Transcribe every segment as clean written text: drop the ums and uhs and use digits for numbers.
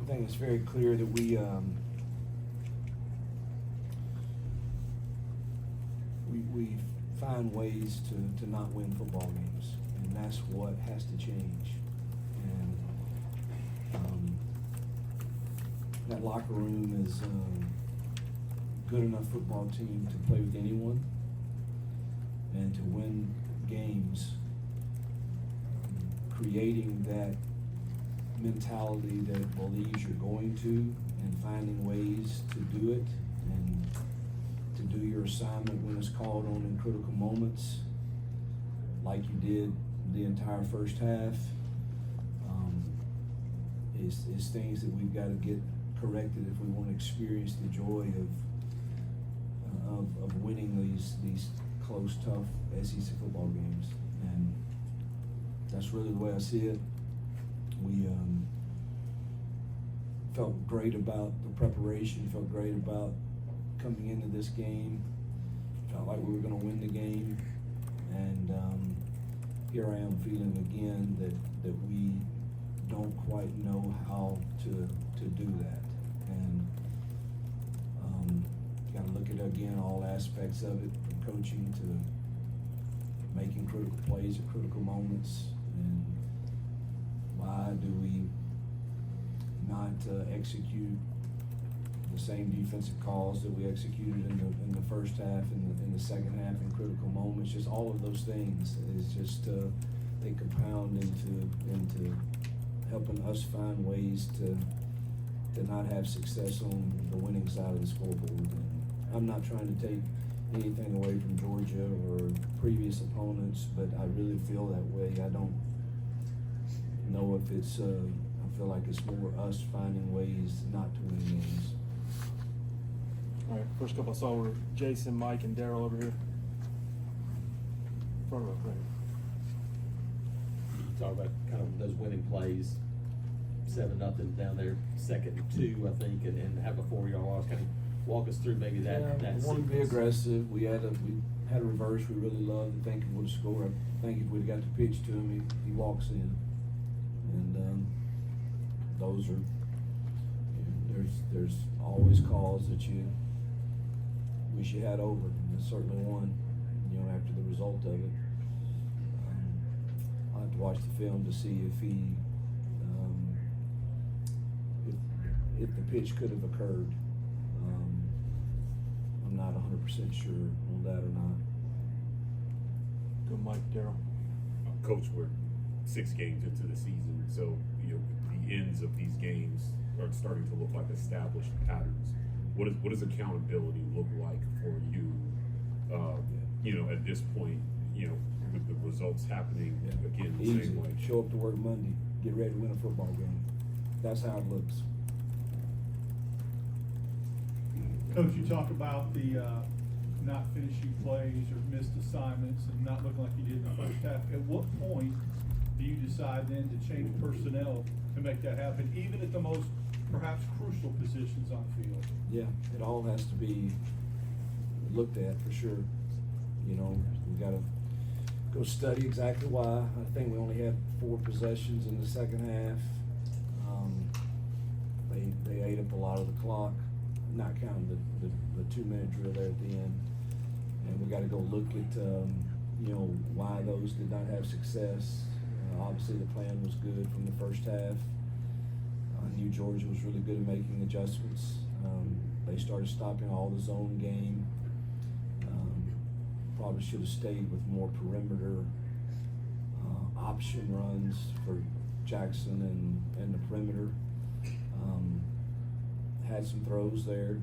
I think it's very clear that we find ways to not win football games, and that's what has to change. And that locker room is a good enough football team to play with anyone and to win games. Creating that mentality that it believes you're going to, and finding ways to do it, and to do your assignment when it's called on in critical moments, like you did the entire first half, is things that we've got to get corrected if we want to experience the joy of winning these close, tough SEC football games. And that's really the way I see it. We felt great about the preparation, felt great about coming into this game, felt like we were going to win the game, and here I am feeling again that we don't quite know how to do that. And got to look at, again, all aspects of it, from coaching to making critical plays at critical moments. And why do we not execute the same defensive calls that we executed in the first half, in the second half, in critical moments? Just all of those things is just they compound into helping us find ways to not have success on the winning side of the scoreboard. And I'm not trying to take anything away from Georgia or previous opponents, but I really feel that way. I don't know if it's I feel like it's more us finding ways not to win games. All right, first couple I saw were Jason, Mike, and Daryl over here. Front row, right. You talk about kind of those winning plays, 7-0 down there, 2nd and 2, I think, and have a 4-yard loss. Kind of walk us through maybe that. Yeah, that we wanted to be sequence. aggressive. We had a reverse we really loved. I think he would have scored. I think if we'd got the pitch to him, he walks in. And those are, there's always calls that you wish you had over. And there's certainly one, after the result of it. I'll have to watch the film to see if if the pitch could have occurred. I'm not 100% sure on that or not. Go Mike, Daryl. Coach, we're 6 games into the season, so the ends of these games are starting to look like established patterns. What does accountability look like for you? At this point, with the results happening again the Easy. same way. Show up to work Monday, get ready to win a football game. That's how it looks. Coach, you talk about the not finishing plays or missed assignments and not looking like you did in the first half. At what point do you decide then to change personnel to make that happen, even at the most perhaps crucial positions on the field? Yeah, it all has to be looked at for sure. We got to go study exactly why. I think we only had 4 possessions in the second half. They ate up a lot of the clock, not counting the 2-minute drill there at the end. And we got to go look at why those did not have success. Obviously the plan was good from the first half. I knew Georgia was really good at making adjustments. They started stopping all the zone game. Probably should have stayed with more perimeter option runs for Jackson and the perimeter. Had some throws there,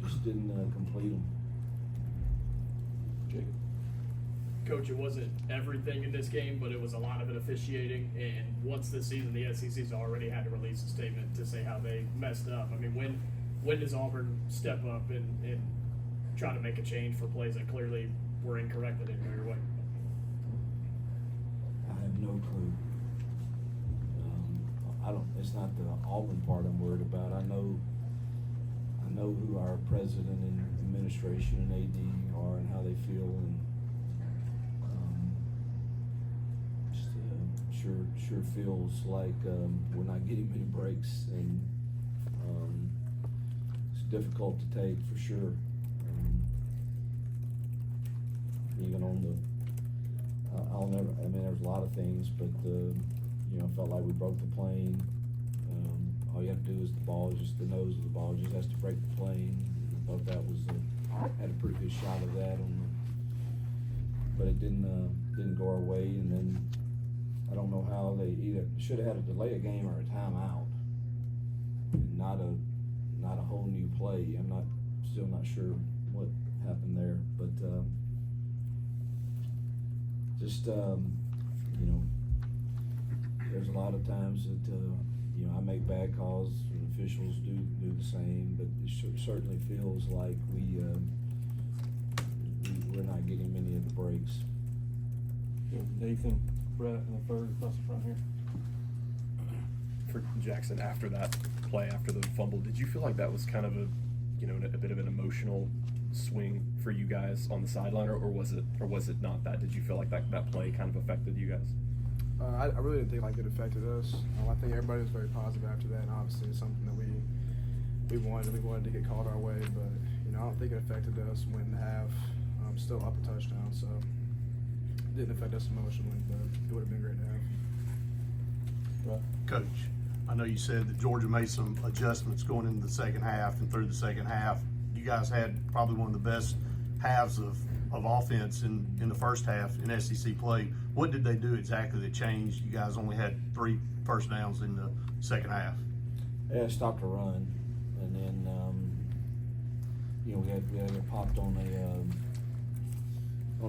just didn't complete them. Jacob. Coach, it wasn't everything in this game, but it was a lot of it officiating. And once this season, the SEC's already had to release a statement to say how they messed up. I mean, when does Auburn step up and try to make a change for plays that clearly were incorrect that didn't go your way? I have no clue. It's not the Auburn part I'm worried about. I know who our president and administration and AD are and how they feel, and sure feels like we're not getting many breaks, and It's difficult to take for sure. Even on the, I mean, there's a lot of things, but, you know, felt like we broke the plane. All you have to do is the ball, just the nose of the ball just has to break the plane. I thought that was, had a pretty good shot of that on the, but it didn't go our way. And then I don't know how they either should have had a delay a game or a timeout, and not a whole new play. Still not sure what happened there, but just you know, there's a lot of times that you know, I make bad calls and officials do the same, but it certainly feels like we're not getting many of the breaks. Nathan, Brett, and the third across the front here. For Jackson, after that play, after the fumble, did you feel like that was kind of a, you know, a bit of an emotional swing for you guys on the sideline, or was it not that? Did you feel like that play kind of affected you guys? I really didn't think like it affected us. I think everybody was very positive after that, and obviously it's something that we wanted to get called our way, but you know, I don't think it affected us when the half. Still up a touchdown, so it didn't affect us emotionally, but it would have been great to have. Right. Coach, I know you said that Georgia made some adjustments going into the second half and through the second half. You guys had probably one of the best halves of offense in the first half in SEC play. What did they do exactly that changed? You guys only had 3 first downs in the second half. Yeah, stopped a run, and then you know, we had popped on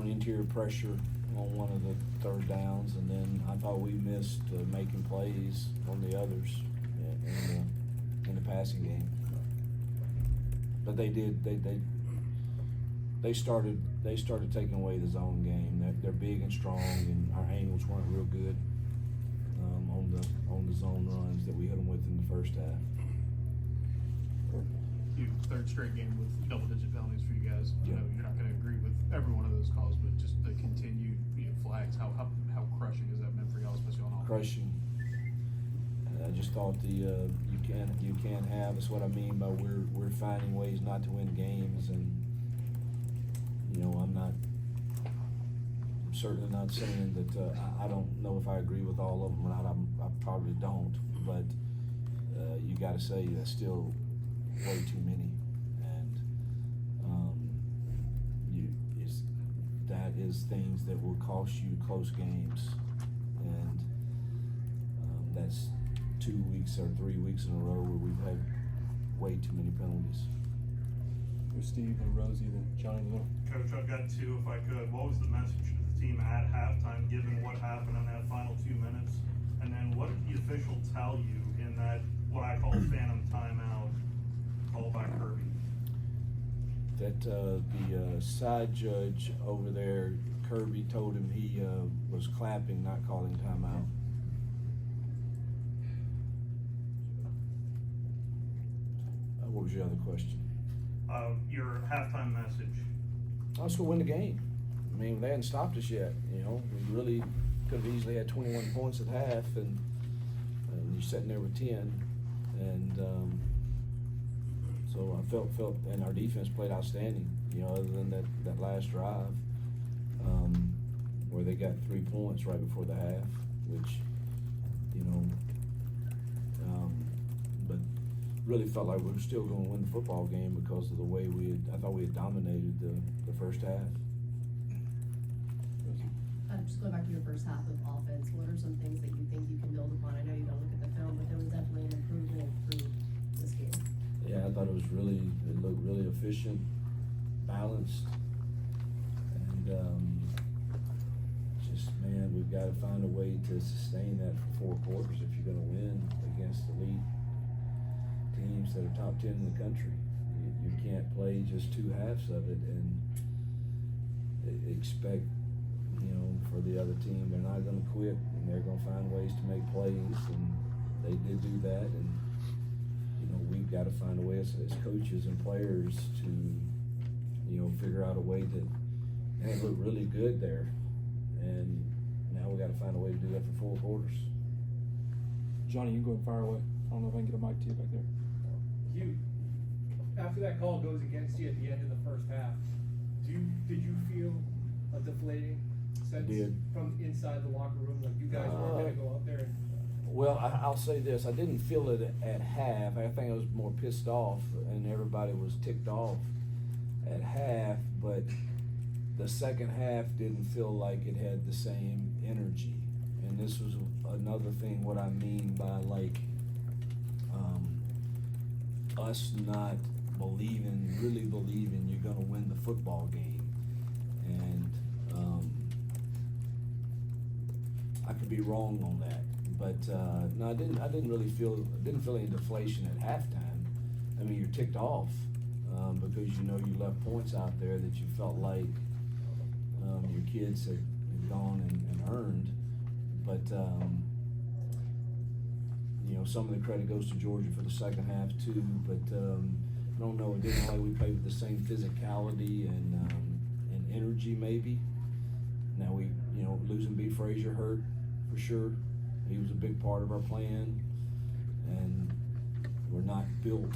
interior pressure on one of the third downs, and then I thought we missed making plays on the others in the passing game. But they did. They started taking away the zone game. They're big and strong, and our angles weren't real good on the zone runs that we hit them with in the first half. Third straight game with double-digit penalties for you guys. Yeah. I know you're not going to agree with every one of those calls, but just the continued flags. How crushing has that been for y'all, especially on offense? Crushing. I just thought you can't have. That's what I mean by we're finding ways not to win games, and you know, I'm certainly not saying that I don't know if I agree with all of them or not. I probably don't, but you got to say that's still way too many, and that is things that will cost you close games, and that's 2 weeks or 3 weeks in a row where we've had way too many penalties. Here's Steve and Rosie, then Johnny Little. Coach, I've got 2 if I could. What was the message to the team at halftime, given what happened in that final 2 minutes? And then what did the official tell you in that, what I call phantom timeout, called by Kirby? That the side judge over there, Kirby, told him he was clapping, not calling timeout. What was your other question? Your halftime message. I was going to win the game. I mean, they hadn't stopped us yet. You know, we really could have easily had 21 points at half, and you're sitting there with 10, and so I felt, and our defense played outstanding. You know, other than that last drive, where they got 3 points right before the half, which, you know, but really felt like we were still going to win the football game because of the way I thought we had dominated the first half. Just going back to your first half of offense, what are some things that you think you can build upon? I know you don't look at the film, but there was definitely an improvement through this game. Yeah, I thought it looked really efficient, balanced, and just, man, we've got to find a way to sustain that for 4 quarters if you're going to win against elite teams that are top 10 in the country. You can't play just 2 halves of it and expect, you know, for the other team, they're not going to quit, and they're going to find ways to make plays, and they did do that, and you know, we've got to find a way as coaches and players to, you know, figure out a way to, and it looked really good there, and now we got to find a way to do that for 4 quarters. Johnny, you can go and fire away. I don't know if I can get a mic to you back there. After that call goes against you at the end of the first half, did you feel a deflating sense Did. from inside the locker room, like you guys weren't gonna go out there and? Well, I'll say this, I didn't feel it at half, I think I was more pissed off and everybody was ticked off at half, but the second half didn't feel like it had the same energy. And this was another thing, what I mean by like, us not really believing you're gonna win the football game. And, I could be wrong on that, but, no, I didn't really feel any deflation at halftime. I mean, you're ticked off, because you know you left points out there that you felt like, your kids had gone and earned, but, you know, some of the credit goes to Georgia for the second half too, but, I don't know, it didn't look like we played with the same physicality and energy maybe. Now you know, losing B. Frazier hurt for sure. He was a big part of our plan, and we're not built,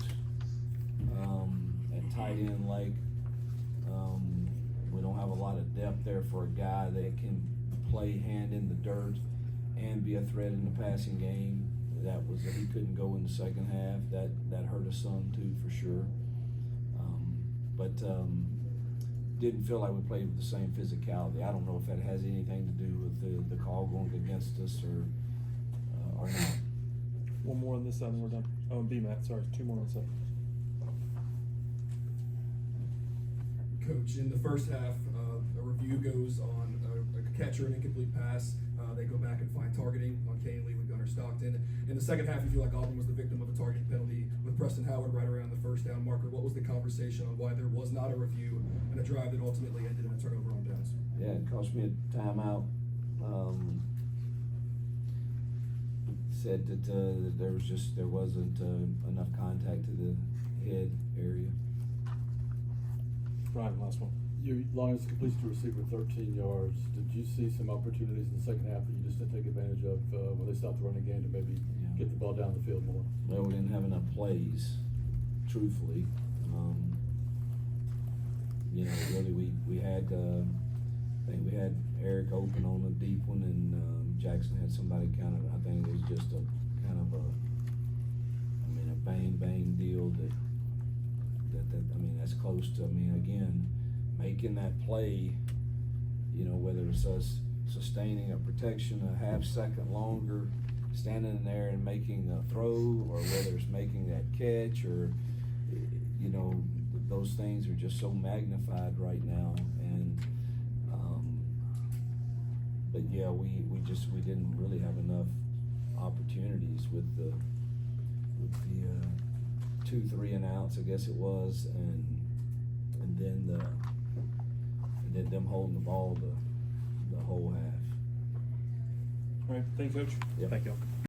at tight end like, we don't have a lot of depth there for a guy that can play hand in the dirt and be a threat in the passing game. He couldn't go in the second half. That hurt us some too, for sure. But didn't feel like we played with the same physicality. I don't know if that has anything to do with the call going against us or not. One more on this side and we're done. Oh, and B-Matt, sorry, two more on this side. Coach, in the first half, a review goes on a catcher, an incomplete pass. They go back and find targeting on Kane Lee with Gunnar Stockton. In the second half, you feel like Auburn was the victim of a targeting penalty with Preston Howard right around the first down marker. What was the conversation on why there was not a review and a drive that ultimately ended in a turnover on downs? Yeah, it cost me a timeout. Said that there wasn't enough contact to the head area. Ryan, last one. Your Lions completion to receiver 13 yards. Did you see some opportunities in the second half that you just didn't take advantage of when they stopped the running game to maybe get the ball down the field more? Well, we didn't have enough plays, truthfully. You know, really, we had, I think we had Eric open on a deep one, and Jackson had somebody I think it was just a kind of a bang deal that that's close to, again, making that play, you know, whether it's us sustaining a protection a half second longer, standing in there and making a throw, or whether it's making that catch, or, you know, those things are just so magnified right now. And, but yeah, we didn't really have enough opportunities with the 2 3 and outs, I guess it was, and then them holding the ball the whole half. All right, thank you, Coach. Yep. Thank you.